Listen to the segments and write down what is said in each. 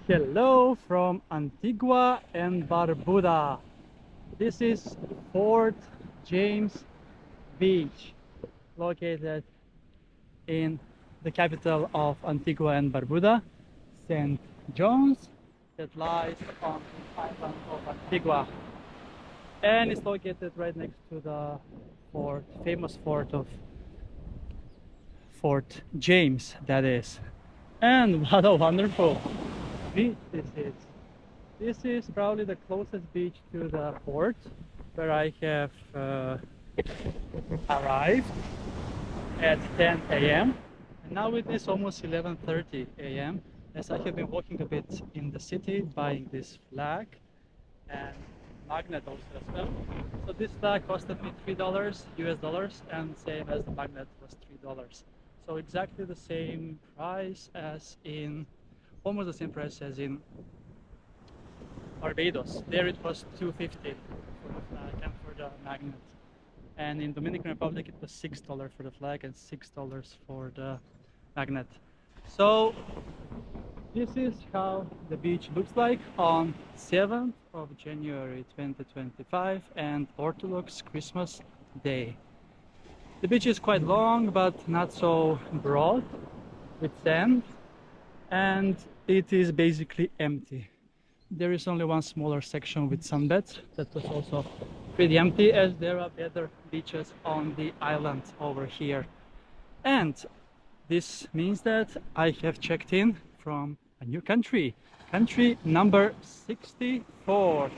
Hello from Antigua and Barbuda. This is Fort James Beach, located in the capital of Antigua and Barbuda, St. John's, that lies on the island of Antigua. And it's located right next to the famous fort of Fort James, that is. And what a wonderful beach this is. This is probably the closest beach to the port where I have arrived at 10 a.m. And now it is almost 11:30 a.m. as I have been walking a bit in the city buying this flag and magnet also as well. So this flag costed me $3 US dollars, and same as the magnet was $3. So exactly the same price as in, almost the same price as in Barbados. There it was $2.50 for the flag and for the magnet. And in Dominican Republic it was $6 for the flag and $6 for the magnet. So this is how the beach looks like on 7th of January 2025 and Orthodox Christmas Day. The beach is quite long but not so broad with sand, and it is basically empty. There is only one smaller section with sunbeds that was also pretty empty, as there are better beaches on the island over here. And this means that I have checked in from a new country number 64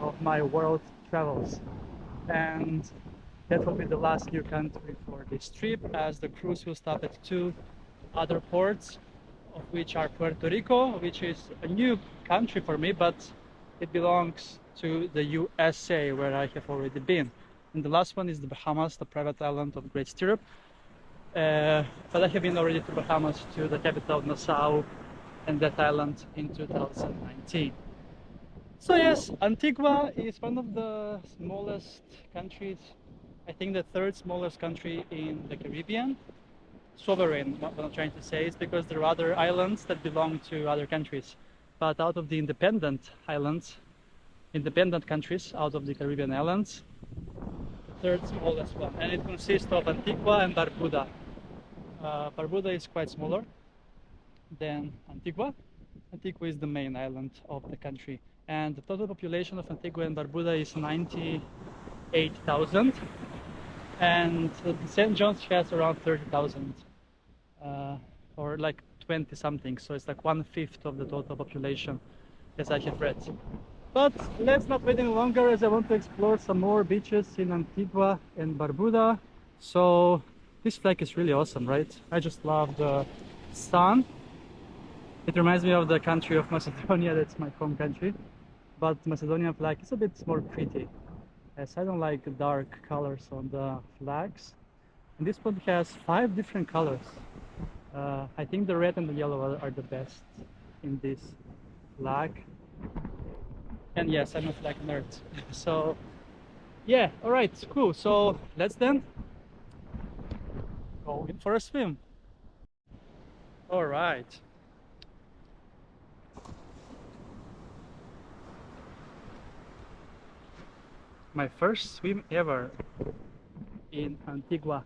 of my world travels, and that will be the last new country for this trip, as the cruise will stop at two other ports, of which are Puerto Rico, which is a new country for me, but it belongs to the USA, where I have already been. And the last one is the Bahamas, the private island of Great Stirrup. But I have been already to Bahamas, to the capital Nassau and that island in 2019. So yes, Antigua is one of the smallest countries, I think the third smallest country in the Caribbean. Sovereign, what I'm trying to say is because there are other islands that belong to other countries. But out of the independent islands, independent countries out of the Caribbean islands, the third smallest one. And it consists of Antigua and Barbuda. Barbuda is quite smaller than Antigua. Antigua is the main island of the country. And the total population of Antigua and Barbuda is 98,000. And St. John's has around 30,000. Or like 20 something, so it's like 1/5 of the total population, as I have read. But let's not wait any longer, as I want to explore some more beaches in Antigua and Barbuda. So this flag is really awesome, right? I just love the sun. It reminds me of the country of Macedonia, that's my home country. But the Macedonian flag is a bit more pretty, as I don't like dark colors on the flags. And this one has 5 different colors. I think the red and the yellow are the best in this flag. And yes, I'm a flag nerd. So yeah, all right, cool. So let's then go in for a swim. All right. My first swim ever in Antigua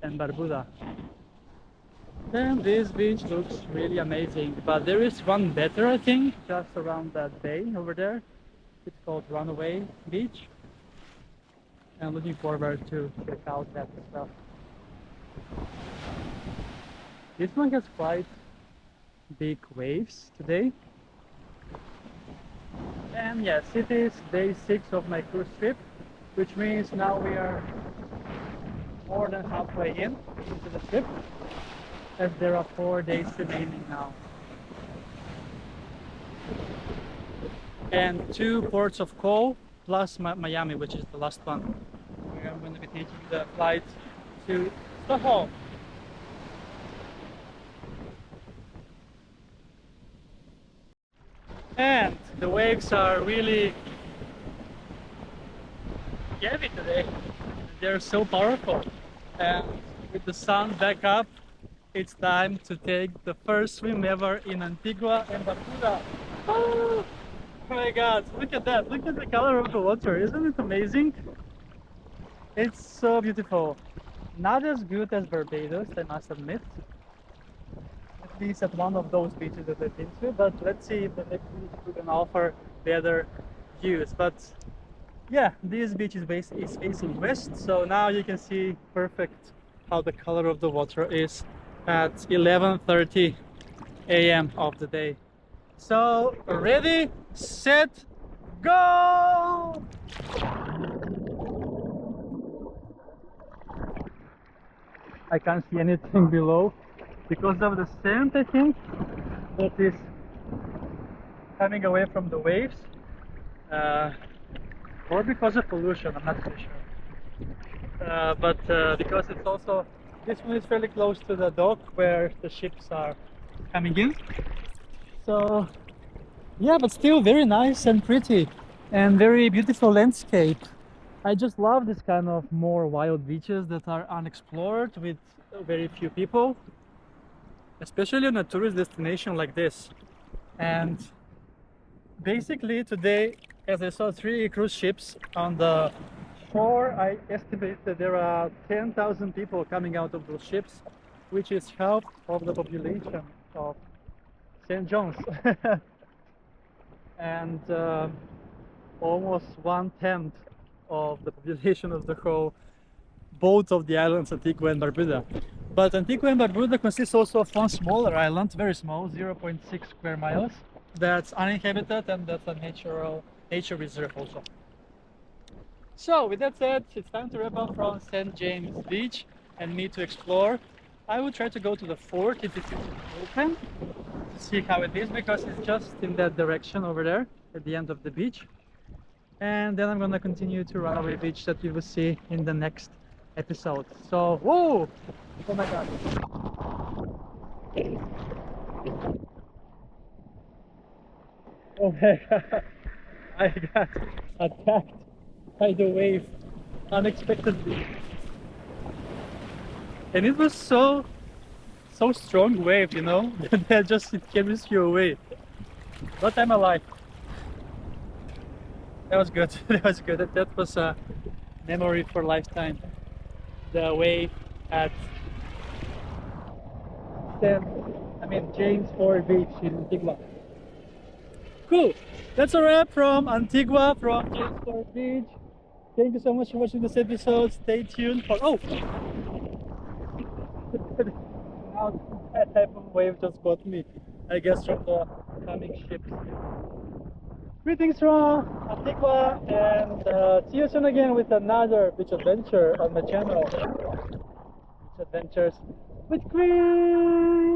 and Barbuda. And this beach looks really amazing, but there is one better, I think, just around that bay over there. It's called Runaway Beach. And I'm looking forward to check out that as well. This one has quite big waves today. And yes, it is day 6 of my cruise trip, which means now we are more than halfway into the trip, as there are 4 days remaining now. And 2 ports of call, plus Miami, which is the last one, where I'm going to be taking the flight to Stockholm. And the waves are really heavy today. They're so powerful. And with the sun back up, it's time to take the first swim ever in Antigua and Barbuda. Oh my god, look at that, look at the color of the water, isn't it amazing? It's so beautiful. Not as good as Barbados, I must admit. At least at one of those beaches that I've been to, but let's see if the next beach can offer better views. But yeah, this beach is facing west, so now you can see perfect how the color of the water is at 11:30 a.m. of the day. So ready, set, go! I can't see anything below because of the sand, I think, that is coming away from the waves, or because of pollution, I'm not really sure. But because it's also, this one is fairly close to the dock where the ships are coming in. So yeah, but still very nice and pretty and very beautiful landscape. I just love this kind of more wild beaches that are unexplored with very few people, especially on a tourist destination like this. And basically today, as I saw 3 cruise ships on the shore, I estimate that there are 10,000 people coming out of those ships, which is half of the population of St. John's. And almost 1/10 of the population of the whole, both of the islands Antigua and Barbuda. But Antigua and Barbuda consists also of one smaller island, very small, 0.6 square miles, that's uninhabited, and that's a nature reserve also. So with that said, it's time to wrap up from St. James Beach and me to explore. I will try to go to the fort if it's open, to see how it is, because it's just in that direction over there at the end of the beach. And then I'm gonna continue to Runaway Beach that you will see in the next episode. So, whoa! Oh my god. Oh my god. I got attacked by the wave unexpectedly. And it was so strong wave, you know, that just it carries you away. But I'm alive. That was good. That was good. That was a memory for lifetime. The wave at James Ford Beach in Antigua. Cool. That's a wrap from Antigua, from James Ford Beach. Thank you so much for watching this episode. Stay tuned for now that type of wave just got me, I guess, from the coming ships. Greetings from Antigua, and see you soon again with another beach adventure on my channel. Beach Adventures with Chris.